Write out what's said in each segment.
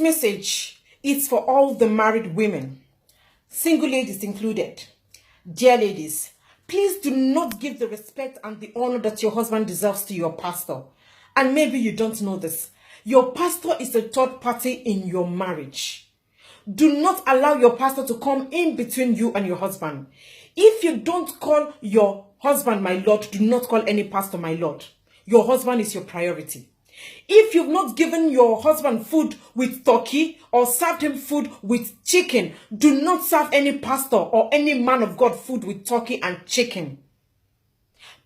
message is for all the married women, single ladies included. Dear ladies, please do not give the respect and the honor that your husband deserves to your pastor. And maybe you don't know this. Your pastor is a third party in your marriage. Do not allow your pastor to come in between you and your husband. If you don't call your husband my Lord, do not call any pastor my Lord. Your husband is your priority. If you've not given your husband food with turkey or served him food with chicken, do not serve any pastor or any man of God food with turkey and chicken.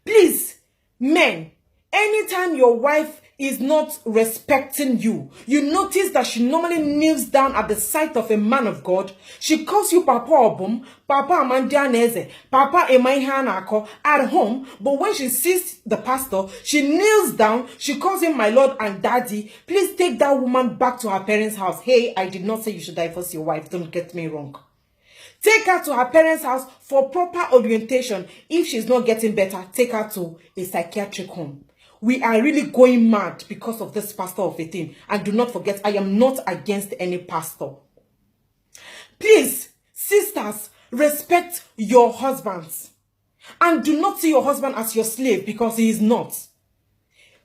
Please, men, anytime your wife is not respecting you, you notice that she normally kneels down at the sight of a man of God. She calls you Papa Obum, Papa Amandianeze, Papa Emaihanako at home, but when she sees the pastor, she kneels down, she calls him my Lord and Daddy. Please take that woman back to her parents' house. Hey, I did not say you should divorce your wife, don't get me wrong. Take her to her parents' house for proper orientation. If she's not getting better, take her to a psychiatric home. We are really going mad because of this pastor of a thing. And do not forget, I am not against any pastor. Please, sisters, respect your husbands. And do not see your husband as your slave, because he is not.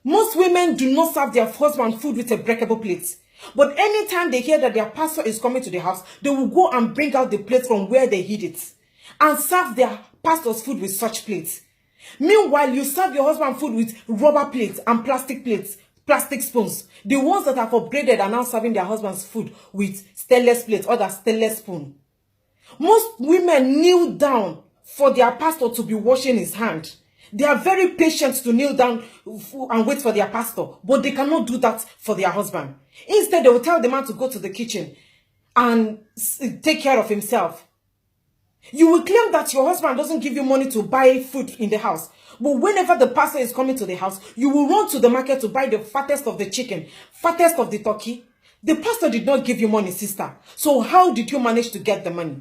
Most women do not serve their husband food with a breakable plate. But anytime they hear that their pastor is coming to the house, they will go and bring out the plate from where they hid it and serve their pastor's food with such plates. Meanwhile, you serve your husband food with rubber plates and plastic spoons. The ones that have upgraded are now serving their husband's food with stainless plates or that stainless spoon. Most women kneel down for their pastor to be washing his hand. They are very patient to kneel down and wait for their pastor, but they cannot do that for their husband. Instead, they will tell the man to go to the kitchen and take care of himself. You will claim that your husband doesn't give you money to buy food in the house. But whenever the pastor is coming to the house, you will run to the market to buy the fattest of the chicken, fattest of the turkey. The pastor did not give you money, sister. So how did you manage to get the money?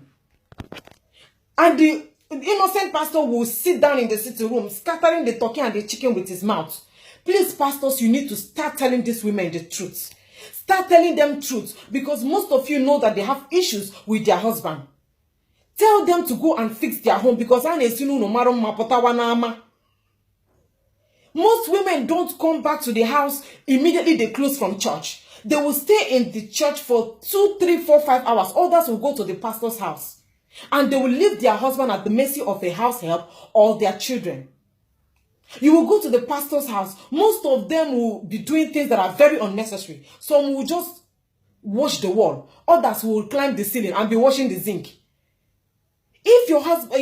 And the innocent pastor will sit down in the sitting room, scattering the turkey and the chicken with his mouth. Please, pastors, you need to start telling these women the truth. Start telling them truth, because most of you know that they have issues with their husband. Tell them to go and fix their home, because most women don't come back to the house immediately they close from church. They will stay in the church for 2, 3, 4, 5 hours. Others will go to the pastor's house. And they will leave their husband at the mercy of a house help or their children. You will go to the pastor's house. Most of them will be doing things that are very unnecessary. Some will just wash the wall. Others will climb the ceiling and be washing the zinc. If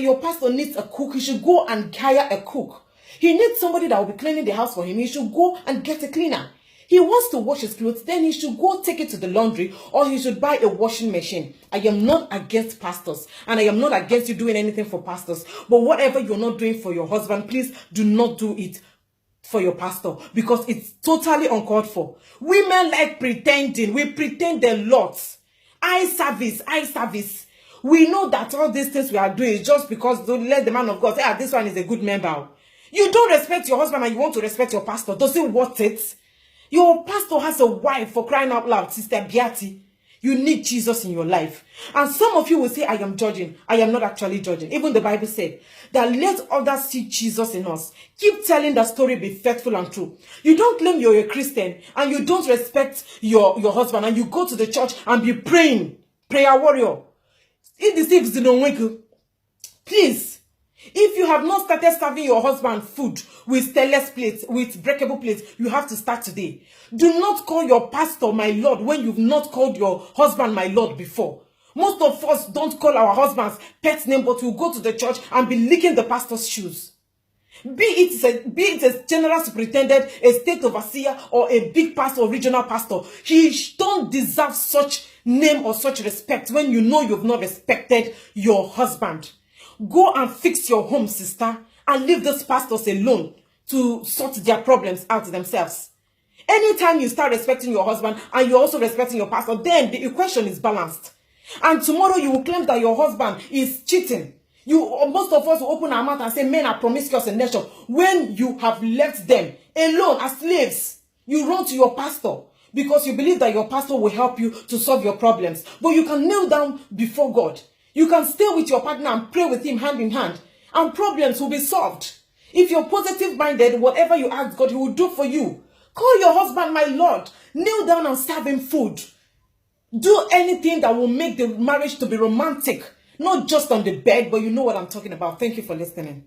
your pastor needs a cook, he should go and hire a cook. He needs somebody that will be cleaning the house for him. He should go and get a cleaner. He wants to wash his clothes, then he should go take it to the laundry, or he should buy a washing machine. I am not against pastors, and I am not against you doing anything for pastors. But whatever you're not doing for your husband, please do not do it for your pastor, because it's totally uncalled for. Women like pretending. We pretend a lot. Eye service. We know that all these things we are doing is just because don't let the man of God say, this one is a good member. You don't respect your husband and you want to respect your pastor. Does it worth it? Your pastor has a wife, for crying out loud, Sister Beatty. You need Jesus in your life. And some of you will say, I am judging. I am not actually judging. Even the Bible said that let others see Jesus in us. Keep telling the story, be faithful and true. You don't claim you're a Christian and you don't respect your husband, and you go to the church and be praying. Prayer warrior. Please, if you have not started serving your husband food with stainless plates, with breakable plates, you have to start today. Do not call your pastor my Lord when you've not called your husband my Lord before. Most of us don't call our husbands pet name, but we'll go to the church and be licking the pastor's shoes. Be it a general superintendent, a state overseer, or a big pastor or regional pastor, he don't deserve such name or such respect when you know you've not respected your husband. Go and fix your home, sister, and leave those pastors alone to sort their problems out themselves. Anytime you start respecting your husband and you're also respecting your pastor, then the equation is balanced. And tomorrow you will claim that your husband is cheating. Most of us will open our mouth and say men are promiscuous in nature when you have left them alone as slaves. You run to your pastor because you believe that your pastor will help you to solve your problems. But you can kneel down before God. You can stay with your partner and pray with him hand in hand, and problems will be solved. If you're positive-minded, whatever you ask God, he will do for you. Call your husband, my Lord. Kneel down and serve him food. Do anything that will make the marriage to be romantic. Not just on the bed, but you know what I'm talking about. Thank you for listening.